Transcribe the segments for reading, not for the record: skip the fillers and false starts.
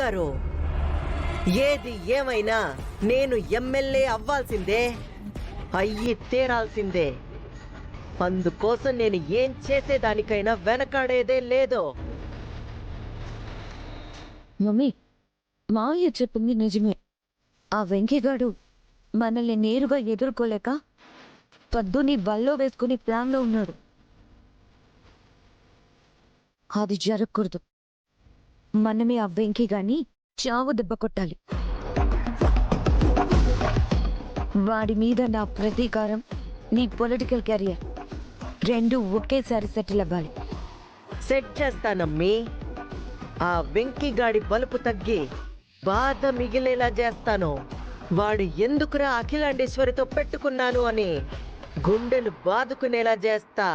గారు, ఏది ఏమైనా నేను ఎమ్మెల్యే అవ్వాల్సిందే, అయ్యి తీరాల్సిందే. అందుకోసం నేను ఏం చేసేదానికైనా వెనకాడేదే లేదు. మమ్మీ, మావయ్య చెప్పింది నిజమే. ఆ వెంకీగాడు మనల్ని నేరుగా ఎదుర్కోలేక పద్దుని బల్లో వేసుకుని ప్లాన్లో ఉన్నాడు. అది జరగకూడదు. మనమే ఆ వెంకీగాని చావు దెబ్బ కొట్టాలి. వాడి మీద నా ప్రతీకారం, నీ పొలిటికల్ కెరియర్ రెండు ఒకేసారి సెటిల్ అవ్వాలి. సెట్ చేస్తానమ్మీ. ఆ వెంకీగాడి బలుపు తగ్గి బాధ మిగిలేలా చేస్తాను. వాడు ఎందుకురా అఖిలాండేశ్వరితో పెట్టుకున్నాను అని గుండెలు బాదుకునేలా చేస్తా.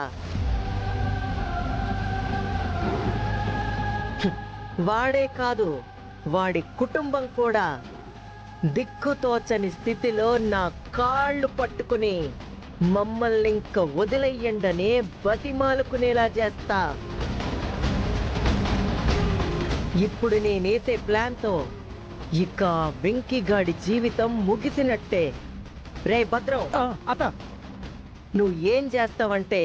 వాడే కాదు, వాడి కుటుంబం కూడా దిక్కుతోచని స్థితిలో నా కాళ్ళు పట్టుకుని మమ్మల్ని ఇంక వదిలేయండనే బతిమాలుకునేలా చేస్తా. ఇప్పుడు నేనేసే ప్లాన్తో ఇక వెంకీగాడి జీవితం ముగిసినట్టే. రే భద్రం, అత్త, నువ్వు ఏం చేస్తావంటే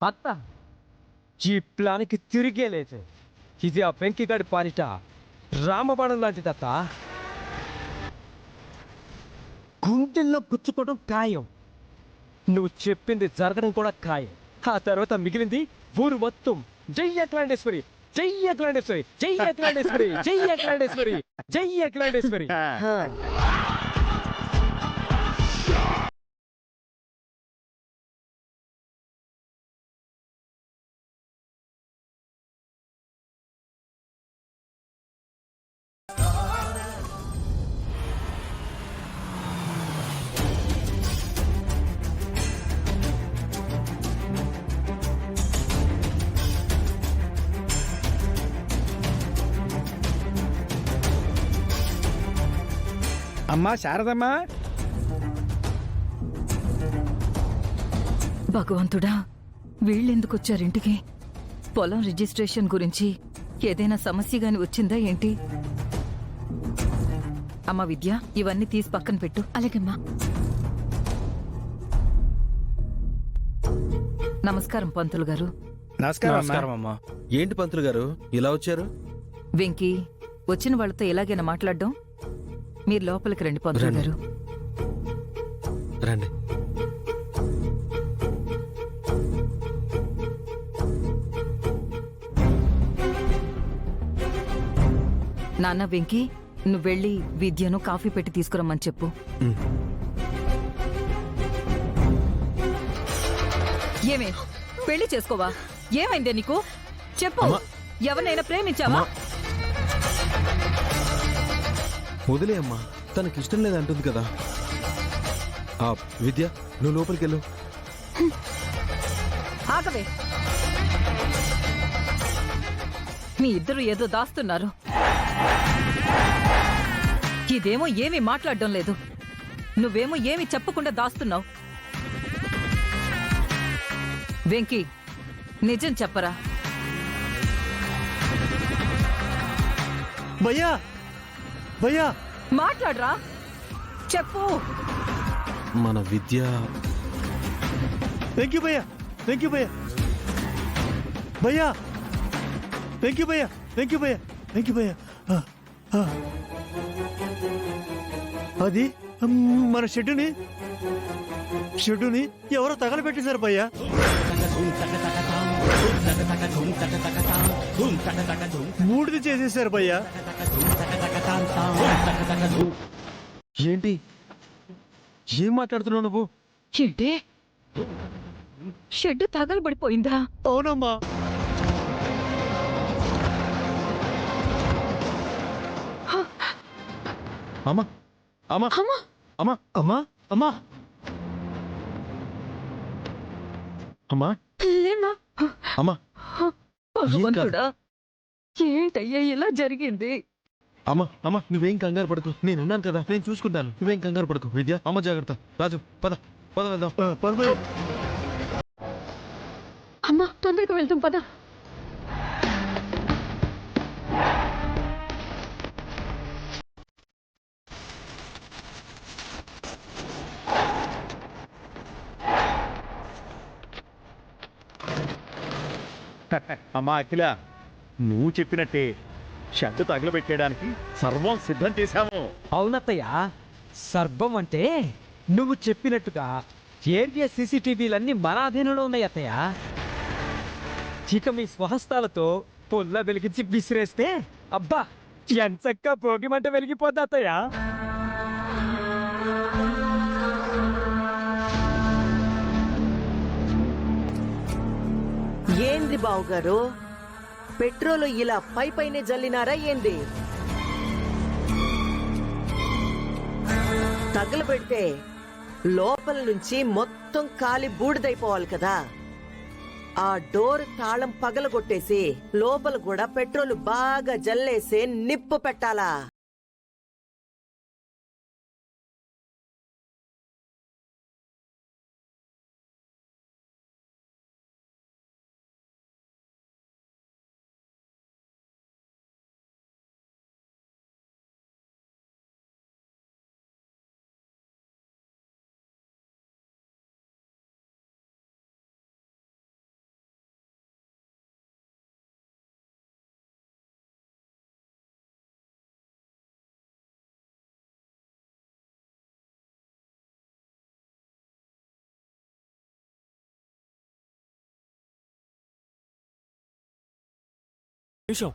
అత్త, ఈ ప్లాన్కి తిరిగే లేదు. ఇది ఆ వెంకిగాడి పాలిట రామబాణం లాంటిది అత్త. గుండెల్లో గుచ్చుకోవడం ఖాయం. నువ్వు చెప్పింది జరగడం కూడా ఖాయం. ఆ తర్వాత మిగిలింది ఊరు మొత్తం జై అఖిలాండేశ్వరి, జై అఖిలాండేశ్వరి, జై అఖిలాండేశ్వరి, జై అఖిలాండేశ్వరి, జై అఖిలాండేశ్వరి. హా, అమ్మా శారదమ్మా, భగవంతుడా, వీళ్ళెందుకొచ్చారింటికి? పొలం రిజిస్ట్రేషన్ గురించి ఏదైనా సమస్య గాని వచ్చిందా ఏంటి? అమ్మ విద్య, ఇవన్నీ తీసి పక్కన పెట్టు. అలాగమ్మా. నమస్కారం పంతులు గారు. నమస్కారం అమ్మా. ఏంటి పంతులు గారు ఇలా వచ్చారు? వెంకీ, వచ్చిన వాళ్ళతో ఎలాగైనా మాట్లాడడం. మీరు లోపలికి రండి పంతులు రండి. గారు. రండి. నాన్న వెంకీ, నువ్వెళ్ళి విద్యను కాఫీ పెట్టి తీసుకురమ్మని చెప్పు. ఏమే, పెళ్లి చేసుకోవా? ఏమైందే నీకు? చెప్పు. ఎవరినైనా ప్రేమించావా? వదిలే అమ్మా, తనకి ఇష్టం లేదంటుంది కదా. ఆ విద్య, నువ్వు లోపలికి వెళ్ళు. ఆగవే, మీ ఇద్దరు ఏదో దాస్తున్నారు. ఇదేమో ఏమీ మాట్లాడడం లేదు, నువ్వేమో ఏమీ చెప్పకుండా దాస్తున్నావు. వెంకీ, నిజం చెప్పరా? భయ్యా, భయ్యా, మాట్లాడరా, చెప్పు. మన విద్య వెంకీ భయ్యా, వెంకీ భయ్యా, భయ్యా, వెంకీ భయ్యా, వెంకీ భయ్యా, వెంకీ భయ్యా. అది మన షెడ్డుని ఎవరో తగలబెట్టేశారు భయ్యా. మూడిది చేసేశారు భయ్యా. ఏంటి? ఏం మాట్లాడుతున్నావు నువ్వు? ఏంటే, షెడ్ తగలబడిపోయిందా? అవునమ్మా. అమ్మా, అమ్మా, అమ్మా, అమ్మా, అమ్మా, అమ్మా, అమ్మా. భగవంతుడా, ఏంటయ్యా ఇలా జరిగింది? అమ్మ అమ్మ నువ్వేం కంగారు పడకు, నేనున్నాను కదా, నేను చూసుకుంటాను. నువ్వేం కంగారు పడకు విద్య. అమ్మ జాగ్రత్త. రాజు పద పద వెళ్దాం. పద భయ్యా. అమ్మా తొందరగా వెళ్దాం పద. అమ్మా అఖిల, నువ్వు చెప్పినట్టే షెడ్ తగలబెట్టేయడానికి సర్వం సిద్ధం చేశాము. అవునత్తయ్య, సర్పం అంటే నువ్వు చెప్పినట్టుగా ఏరియా సీసీటీవీలన్నీ మన అధీనంలో ఉన్నాయి అత్తయ్య. ఇక మీ స్వహస్తాలతో పొల్ల వెలిగించి విసిరేస్తే అబ్బా ఎంచక్క భోగి మంట వెలిగిపోద్ది అత్తయ్య. ఏంది బావుగారు, పెట్రోలు ఇలా పైనే జల్లినారా ఏంది? తగలబెడితే లోపల నుంచి మొత్తం కాలి బూడిదైపోవాలి కదా. ఆ డోర్ తాళం పగలగొట్టేసి లోపల కూడా పెట్రోల్ బాగా జల్లేసి నిప్పు పెట్టాలా? నిమిషం